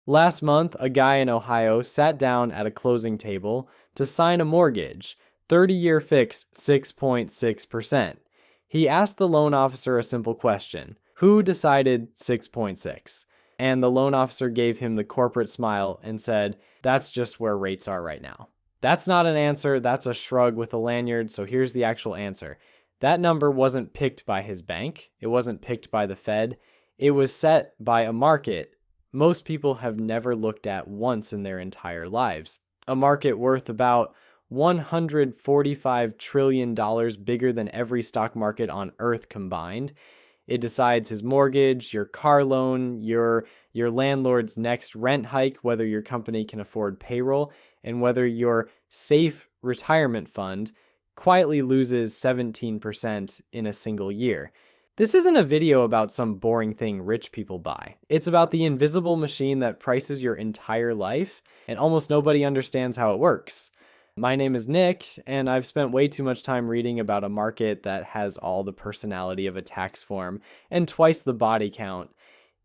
Last month, a guy in Ohio sat down at a closing table to sign a mortgage, 30-year fixed 6.6%. He asked the loan officer a simple question: who decided 6.6? And the loan officer gave him the corporate smile and said, "That's just where rates are right now." That's not an answer, that's a shrug with a lanyard, so here's the actual answer. That number wasn't picked by his bank, it wasn't picked by the Fed, it was set by a market most people have never looked at once in their entire lives. A market worth about $145 trillion bigger than every stock market on Earth combined. It decides his mortgage, your car loan, your landlord's next rent hike, whether your company can afford payroll, and whether your safe retirement fund quietly loses 17% in a single year. This isn't a video about some boring thing rich people buy. It's about the invisible machine that prices your entire life, and almost nobody understands how it works. My name is Nick, and I've spent way too much time reading about a market that has all the personality of a tax form and twice the body count.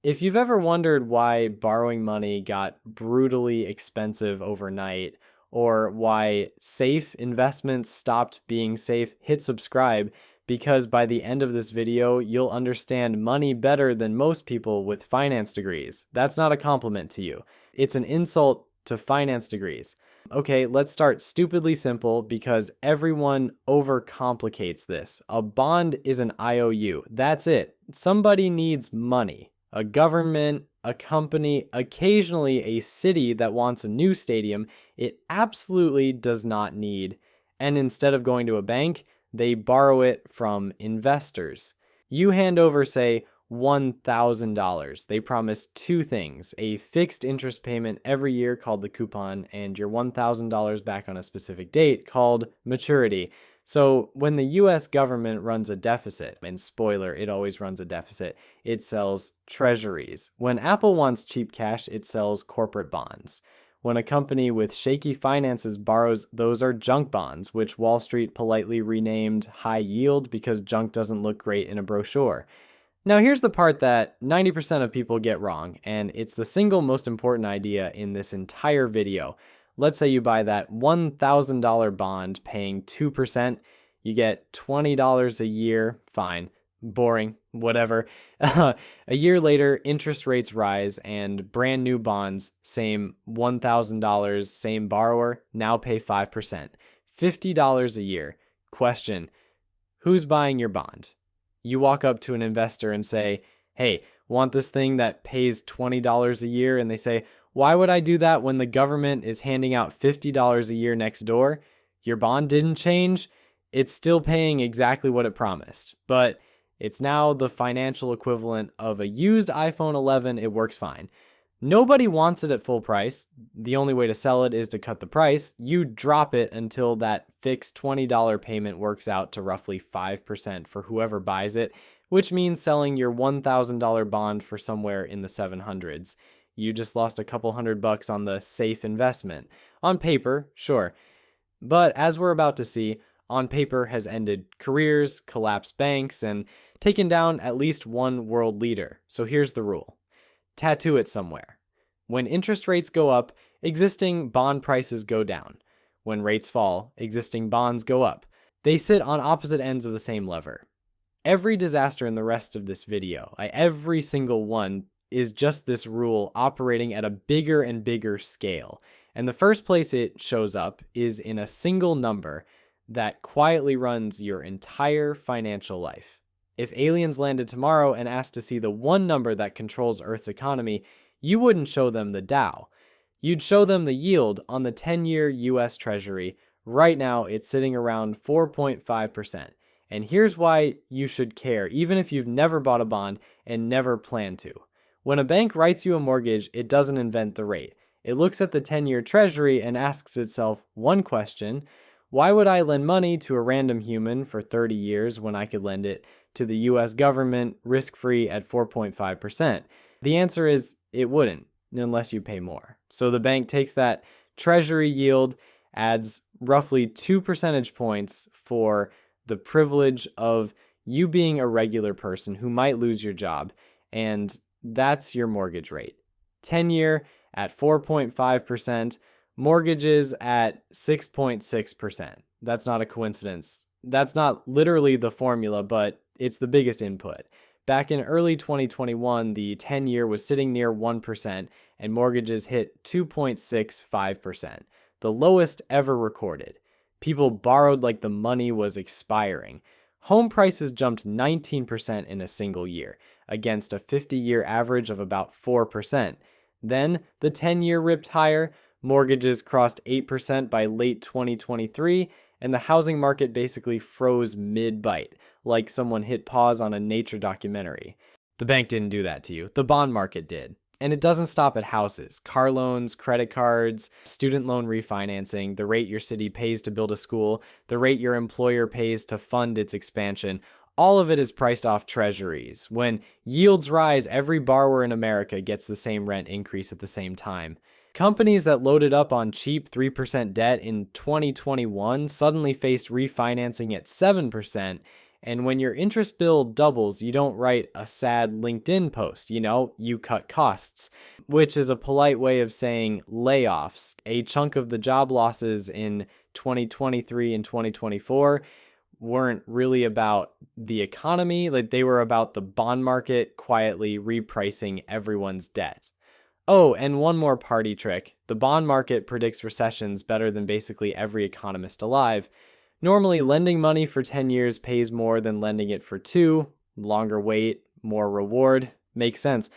If you've ever wondered why borrowing money got brutally expensive overnight, or why safe investments stopped being safe, hit subscribe, because by the end of this video, you'll understand money better than most people with finance degrees. That's not a compliment to you. It's an insult to finance degrees. Okay, let's start stupidly simple because everyone overcomplicates this. A bond is an IOU. That's it. Somebody needs money. A government, a company, occasionally a city that wants a new stadium, it absolutely does not need. And instead of going to a bank, they borrow it from investors. You hand over, say, $1,000. They promise two things: a fixed interest payment every year called the coupon, and your $1,000 back on a specific date called maturity. So when the US government runs a deficit, and spoiler, it always runs a deficit, it sells treasuries. When Apple wants cheap cash, it sells corporate bonds. When a company with shaky finances borrows, those are junk bonds, which Wall Street politely renamed high yield because junk doesn't look great in a brochure. Now here's the part that 90% of people get wrong, and it's the single most important idea in this entire video. Let's say you buy that $1,000 bond paying 2%, you get $20 a year, fine, boring, whatever. A year later, interest rates rise and brand new bonds, same $1,000, same borrower, now pay 5%, $50 a year. Question: who's buying your bond? You walk up to an investor and say, "Hey, want this thing that pays $20 a year?" And they say, "Why would I do that when the government is handing out $50 a year next door?" Your bond didn't change. It's still paying exactly what it promised, but it's now the financial equivalent of a used iPhone 11. It works fine. Nobody wants it at full price. The only way to sell it is to cut the price. You drop it until that fixed $20 payment works out to roughly 5% for whoever buys it, which means selling your $1,000 bond for somewhere in the 700s. You just lost a couple $100 on the safe investment. On paper, sure. But as we're about to see, on paper has ended careers, collapsed banks, and taken down at least one world leader. So here's the rule: tattoo it somewhere. When interest rates go up, existing bond prices go down. When rates fall, existing bonds go up. They sit on opposite ends of the same lever. Every disaster in the rest of this video, every single one, is just this rule operating at a bigger and bigger scale. And the first place it shows up is in a single number that quietly runs your entire financial life. If aliens landed tomorrow and asked to see the one number that controls Earth's economy, you wouldn't show them the Dow. You'd show them the yield on the 10-year US Treasury. Right now, it's sitting around 4.5%. And here's why you should care, even if you've never bought a bond and never plan to. When a bank writes you a mortgage, it doesn't invent the rate. It looks at the 10-year Treasury and asks itself one question: why would I lend money to a random human for 30 years when I could lend it to the US government risk-free at 4.5%? The answer is it wouldn't, unless you pay more. So the bank takes that treasury yield, adds roughly 2 percentage points for the privilege of you being a regular person who might lose your job, and that's your mortgage rate. 10-year at 4.5%, mortgages at 6.6%. That's not a coincidence. That's not literally the formula, but it's the biggest input. Back in early 2021, the 10-year was sitting near 1%, and mortgages hit 2.65%, the lowest ever recorded. People borrowed like the money was expiring. Home prices jumped 19% in a single year, against a 50-year average of about 4%. Then, the 10-year ripped higher, mortgages crossed 8% by late 2023, and the housing market basically froze mid-bite, like someone hit pause on a nature documentary. The bank didn't do that to you. The bond market did. And it doesn't stop at houses. Car loans, credit cards, student loan refinancing, the rate your city pays to build a school, the rate your employer pays to fund its expansion, all of it is priced off treasuries. When yields rise, every borrower in America gets the same rent increase at the same time. Companies that loaded up on cheap 3% debt in 2021 suddenly faced refinancing at 7%. And when your interest bill doubles, you don't write a sad LinkedIn post, you cut costs, which is a polite way of saying layoffs. A chunk of the job losses in 2023 and 2024 weren't really about the economy, like they were about the bond market quietly repricing everyone's debt. Oh, and one more party trick. The bond market predicts recessions better than basically every economist alive. Normally, lending money for 10 years pays more than lending it for 2. Longer wait, more reward. Makes sense.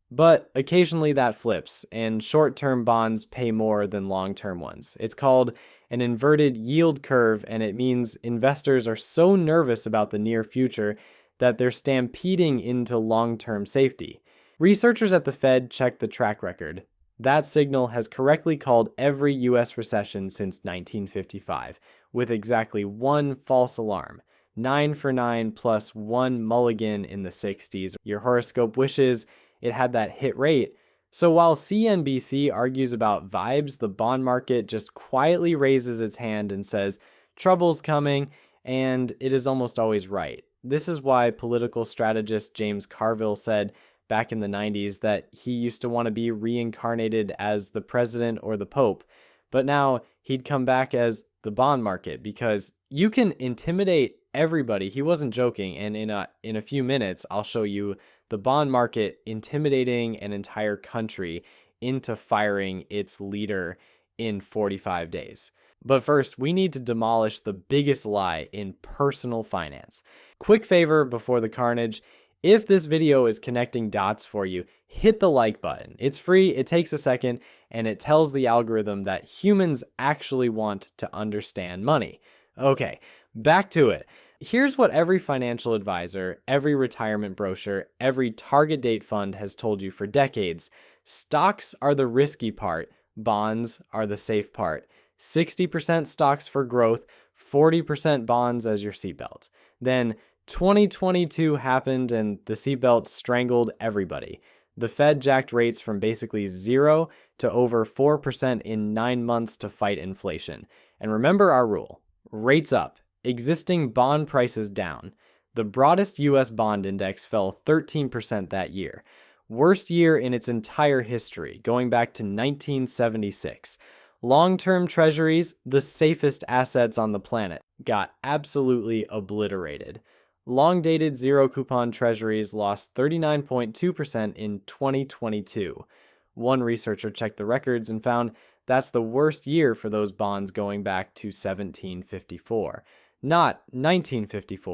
But occasionally that flips, and short-term bonds pay more than long-term ones. It's called an inverted yield curve, and it means investors are so nervous about the near future that they're stampeding into long-term safety. Researchers at the Fed checked the track record. That signal has correctly called every U.S. recession since 1955, with exactly one false alarm. 9 for 9 plus 1 mulligan in the 60s. Your horoscope wishes it had that hit rate. So while CNBC argues about vibes, the bond market just quietly raises its hand and says, trouble's coming, and it is almost always right. This is why political strategist James Carville said back in the 90s that he used to want to be reincarnated as the president or the pope, but now he'd come back as the bond market because you can intimidate everybody. He wasn't joking, and in a few minutes I'll show you the bond market intimidating an entire country into firing its leader in 45 days. But first, we need to demolish the biggest lie in personal finance. Quick favor before the carnage. If this video is connecting dots for you, hit the like button. It's free, it takes a second, and it tells the algorithm that humans actually want to understand money. Okay, back to it. Here's what every financial advisor, every retirement brochure, every target date fund has told you for decades. Stocks are the risky part, bonds are the safe part. 60% stocks for growth, 40% bonds as your seatbelt. Then 2022 happened and the seatbelt strangled everybody. The Fed jacked rates from basically 0 to over 4% in 9 months to fight inflation. And remember our rule, rates up, existing bond prices down. The broadest US bond index fell 13% that year. Worst year in its entire history, going back to 1976. Long-term treasuries, the safest assets on the planet, got absolutely obliterated. Long-dated zero-coupon treasuries lost 39.2% in 2022. One researcher checked the records and found that's the worst year for those bonds going back to 1754. Not 1954,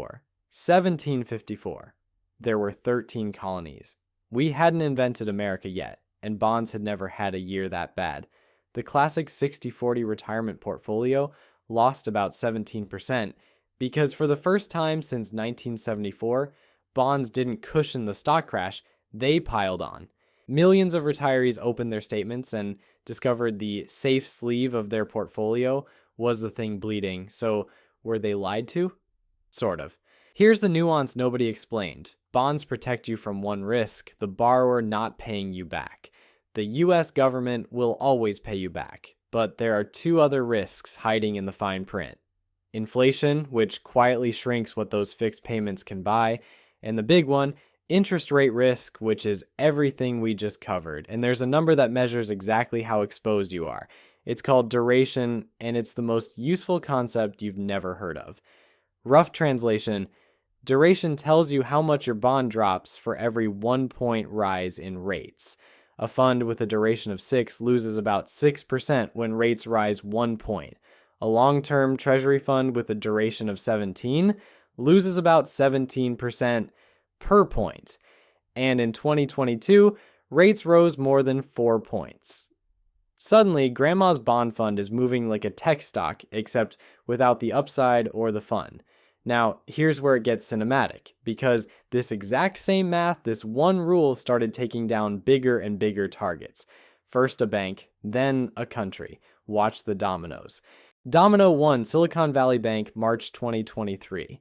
1754. There were 13 colonies. We hadn't invented America yet, and bonds had never had a year that bad. The classic 60-40 retirement portfolio lost about 17% because for the first time since 1974, bonds didn't cushion the stock crash, they piled on. Millions of retirees opened their statements and discovered the safe sleeve of their portfolio was the thing bleeding. So were they lied to? Sort of. Here's the nuance nobody explained. Bonds protect you from one risk, the borrower not paying you back. The US government will always pay you back, but there are 2 other risks hiding in the fine print. Inflation, which quietly shrinks what those fixed payments can buy, and the big one, Interest rate risk, which is everything we just covered, and there's a number that measures exactly how exposed you are. It's called duration, and it's the most useful concept you've never heard of. Rough translation: duration tells you how much your bond drops for every 1 point rise in rates. A fund with a duration of 6 loses about 6% when rates rise 1 point. A long-term treasury fund with a duration of 17 loses about 17% per point. And in 2022, rates rose more than 4 points. Suddenly, Grandma's bond fund is moving like a tech stock, except without the upside or the fun. Now, here's where it gets cinematic, because this exact same math, this one rule, started taking down bigger and bigger targets. First a bank, then a country. Watch the dominoes. Domino 1, Silicon Valley Bank, March 2023.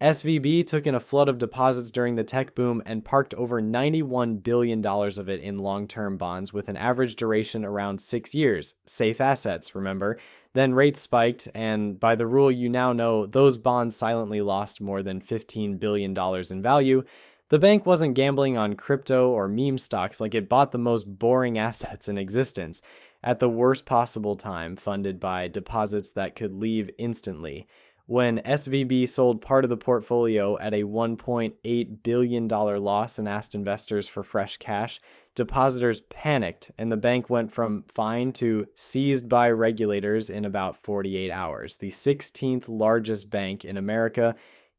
SVB took in a flood of deposits during the tech boom and parked over $91 billion of it in long-term bonds with an average duration around 6 years. Safe assets, remember? Then rates spiked, and by the rule you now know, those bonds silently lost more than $15 billion in value. The bank wasn't gambling on crypto or meme stocks, like it bought the most boring assets in existence at the worst possible time, funded by deposits that could leave instantly. When SVB sold part of the portfolio at a $1.8 billion loss and asked investors for fresh cash, depositors panicked, and the bank went from fine to seized by regulators in about 48 hours. The 16th largest bank in America,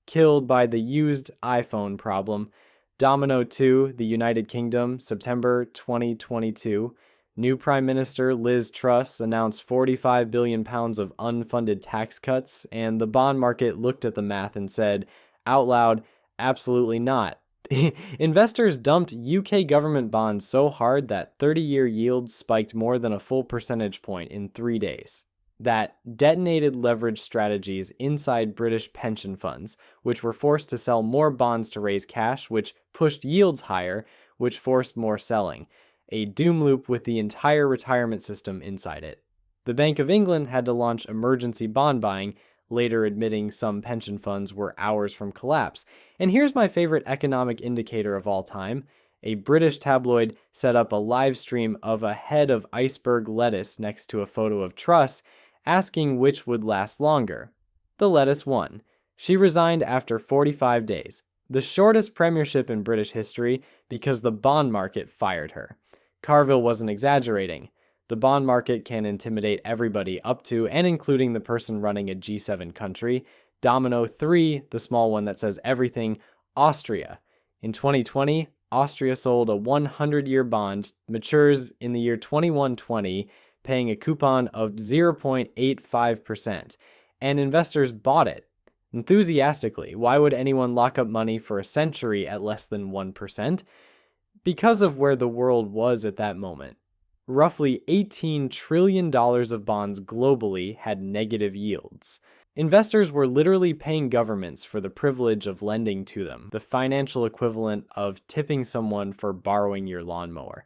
killed by the used iPhone problem. Domino 2, the United Kingdom, September 2022. New Prime Minister Liz Truss announced £45 billion of unfunded tax cuts, and the bond market looked at the math and said, out loud, absolutely not. Investors dumped UK government bonds so hard that 30-year yields spiked more than a full percentage point in 3 days. That detonated leverage strategies inside British pension funds, which were forced to sell more bonds to raise cash, which pushed yields higher, which forced more selling. A doom loop with the entire retirement system inside it. The Bank of England had to launch emergency bond buying, later admitting some pension funds were hours from collapse. And here's my favorite economic indicator of all time. A British tabloid set up a live stream of a head of iceberg lettuce next to a photo of Truss, asking which would last longer. The lettuce won. She resigned after 45 days, the shortest premiership in British history, because the bond market fired her. Carville wasn't exaggerating. The bond market can intimidate everybody up to and including the person running a G7 country. Domino 3, the small one that says everything, Austria. In 2020, Austria sold a 100-year bond, matures in the year 2120, paying a coupon of 0.85%, and investors bought it. Enthusiastically. Why would anyone lock up money for a century at less than 1%? Because of where the world was at that moment. Roughly $18 trillion of bonds globally had negative yields. Investors were literally paying governments for the privilege of lending to them, the financial equivalent of tipping someone for borrowing your lawnmower.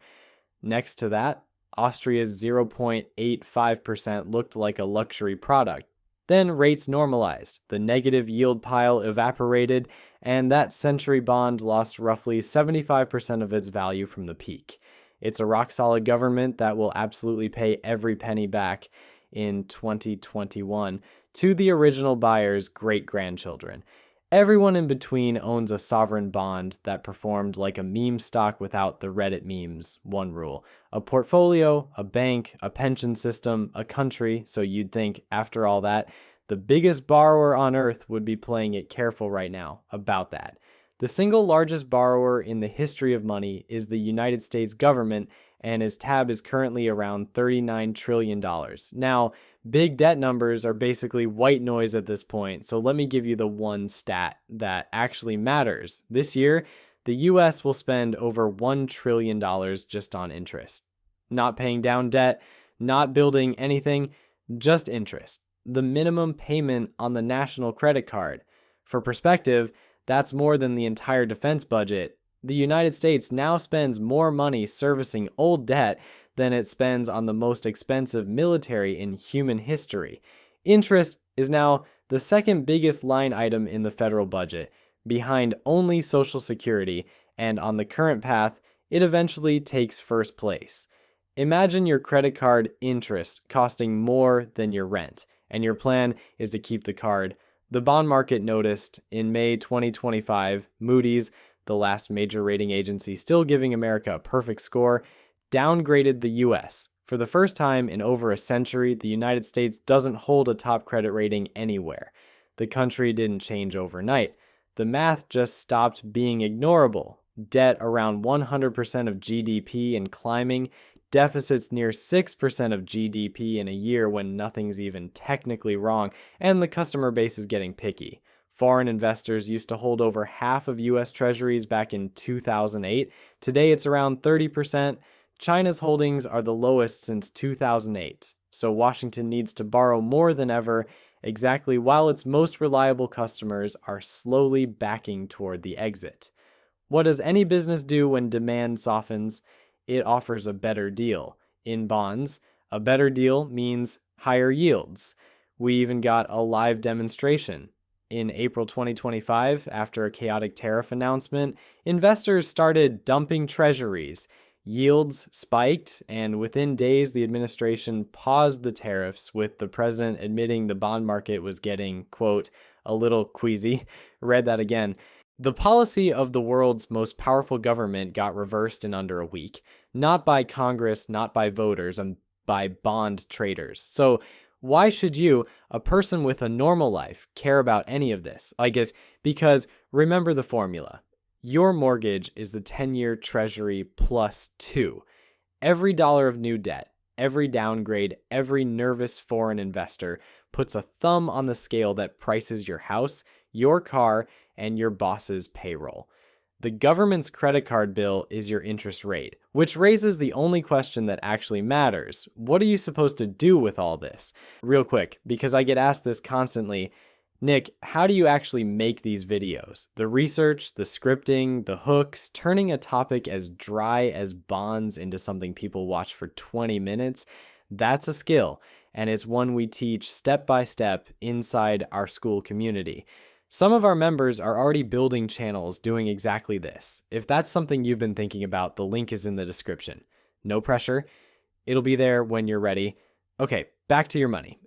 Next to that, Austria's 0.85% looked like a luxury product. Then rates normalized, the negative yield pile evaporated, and that century bond lost roughly 75% of its value from the peak. It's a rock-solid government that will absolutely pay every penny back in 2021 to the original buyer's great-grandchildren. Everyone in between owns a sovereign bond that performed like a meme stock without the Reddit memes, one rule. A portfolio, a bank, a pension system, a country, so you'd think, after all that, the biggest borrower on earth would be playing it careful right now about that. The single largest borrower in the history of money is the United States government, and his tab is currently around $39 trillion. Now, big debt numbers are basically white noise at this point, so let me give you the one stat that actually matters. This year, the US will spend over $1 trillion just on interest. Not paying down debt, not building anything, just interest. The minimum payment on the national credit card. For perspective, that's more than the entire defense budget. The United States now spends more money servicing old debt than it spends on the most expensive military in human history. Interest is now the second biggest line item in the federal budget, behind only Social Security, and on the current path, it eventually takes first place. Imagine your credit card interest costing more than your rent, and your plan is to keep the card. The bond market noticed in May 2025, Moody's, the last major rating agency still giving America a perfect score, downgraded the US. For the first time in over a century, the United States doesn't hold a top credit rating anywhere. The country didn't change overnight. The math just stopped being ignorable. Debt around 100% of GDP and climbing, deficits near 6% of GDP in a year when nothing's even technically wrong, and the customer base is getting picky. Foreign investors used to hold over half of US Treasuries back in 2008. Today it's around 30%. China's holdings are the lowest since 2008. So Washington needs to borrow more than ever, exactly while its most reliable customers are slowly backing toward the exit. What does any business do when demand softens? It offers a better deal. In bonds, a better deal means higher yields. We even got a live demonstration. In April 2025, after a chaotic tariff announcement, investors started dumping treasuries. Yields spiked, and within days, the administration paused the tariffs, with the president admitting the bond market was getting, quote, a little queasy. Read that again. The policy of the world's most powerful government got reversed in under a week, not by Congress, not by voters, and by bond traders. So why should you, a person with a normal life, care about any of this? I guess because remember the formula. Your mortgage is the 10-year treasury plus 2. Every dollar of new debt, every downgrade, every nervous foreign investor puts a thumb on the scale that prices your house, your car, and your boss's payroll. The government's credit card bill is your interest rate, which raises the only question that actually matters. What are you supposed to do with all this? Real quick, because I get asked this constantly, Nick, how do you actually make these videos? The research, the scripting, the hooks, turning a topic as dry as bonds into something people watch for 20 minutes, that's a skill, and it's one we teach step by step inside our school community. Some of our members are already building channels doing exactly this. If that's something you've been thinking about, the link is in the description. No pressure. It'll be there when you're ready. Okay, back to your money.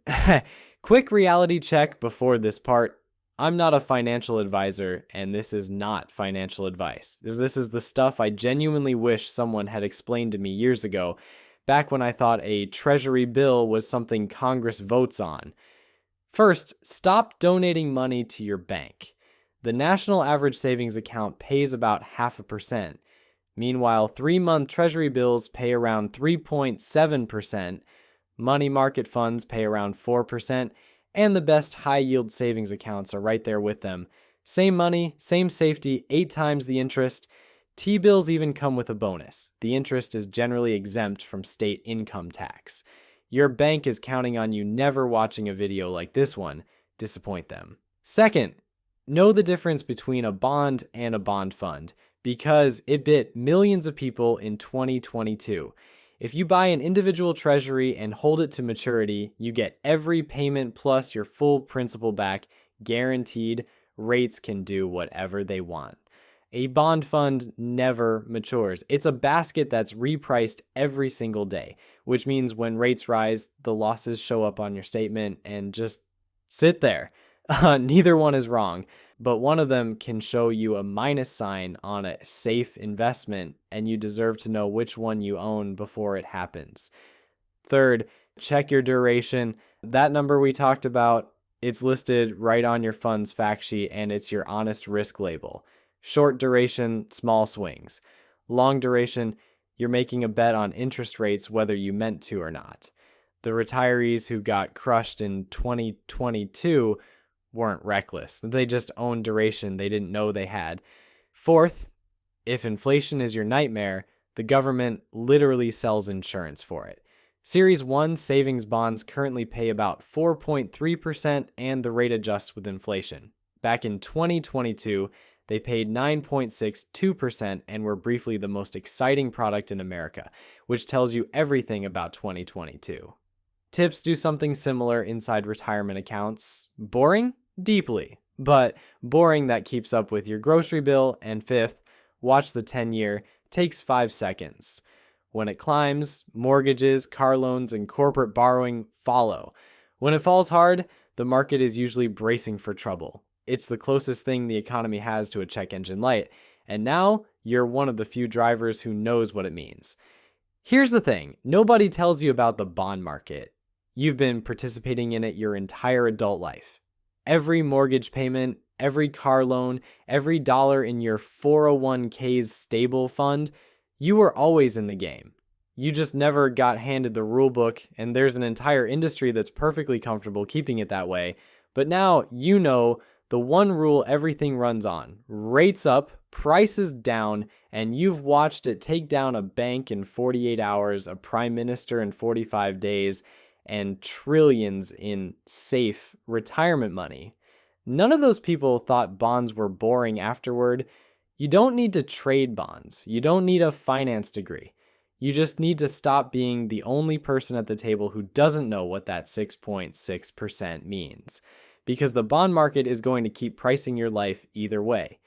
Quick reality check before this part. I'm not a financial advisor, and this is not financial advice. This is the stuff I genuinely wish someone had explained to me years ago, back when I thought a treasury bill was something Congress votes on. First, stop donating money to your bank. The national average savings account pays about 0.5%. Meanwhile, 3-month treasury bills pay around 3.7%. Money market funds pay around 4%, and the best high-yield savings accounts are right there with them. Same money, same safety, 8 times the interest. T-bills even come with a bonus. The interest is generally exempt from state income tax. Your bank is counting on you never watching a video like this one. Disappoint them. Second, know the difference between a bond and a bond fund, because it bit millions of people in 2022. If you buy an individual treasury and hold it to maturity, you get every payment plus your full principal back, guaranteed. Rates can do whatever they want. A bond fund never matures. It's a basket that's repriced every single day, which means when rates rise, the losses show up on your statement and just sit there. Neither one is wrong, but one of them can show you a minus sign on a safe investment, and you deserve to know which one you own before it happens. Third, check your duration. That number we talked about, it's listed right on your fund's fact sheet, and it's your honest risk label. Short duration, small swings. Long duration, you're making a bet on interest rates whether you meant to or not. The retirees who got crushed in 2022 weren't reckless. They just owned duration they didn't know they had. Fourth, if inflation is your nightmare, the government literally sells insurance for it. Series 1 savings bonds currently pay about 4.3%, and the rate adjusts with inflation. Back in 2022, they paid 9.62% and were briefly the most exciting product in America, which tells you everything about 2022. Tips do something similar inside retirement accounts. Boring? Deeply. But boring that keeps up with your grocery bill. And fifth, Watch the 10-year, takes 5 seconds. When it climbs, mortgages, car loans, and corporate borrowing follow. When it falls hard, the market is usually bracing for trouble. It's the closest thing the economy has to a check engine light. And now, you're one of the few drivers who knows what it means. Here's the thing, nobody tells you about the bond market. You've been participating in it your entire adult life. Every mortgage payment, every car loan, every dollar in your 401k's stable fund, you were always in the game. You just never got handed the rule book, and there's an entire industry that's perfectly comfortable keeping it that way. But now you know the one rule everything runs on: rates up, prices down, and you've watched it take down a bank in 48 hours, a prime minister in 45 days, and trillions in safe retirement money. None of those people thought bonds were boring afterward. You don't need to trade bonds. You don't need a finance degree. You just need to stop being the only person at the table who doesn't know what that 6.6% means. Because the bond market is going to keep pricing your life either way.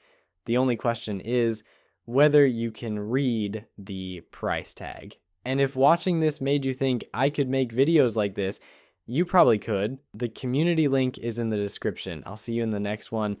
The only question is whether you can read the price tag. And if watching this made you think I could make videos like this, you probably could. The community link is in the description. I'll see you in the next one.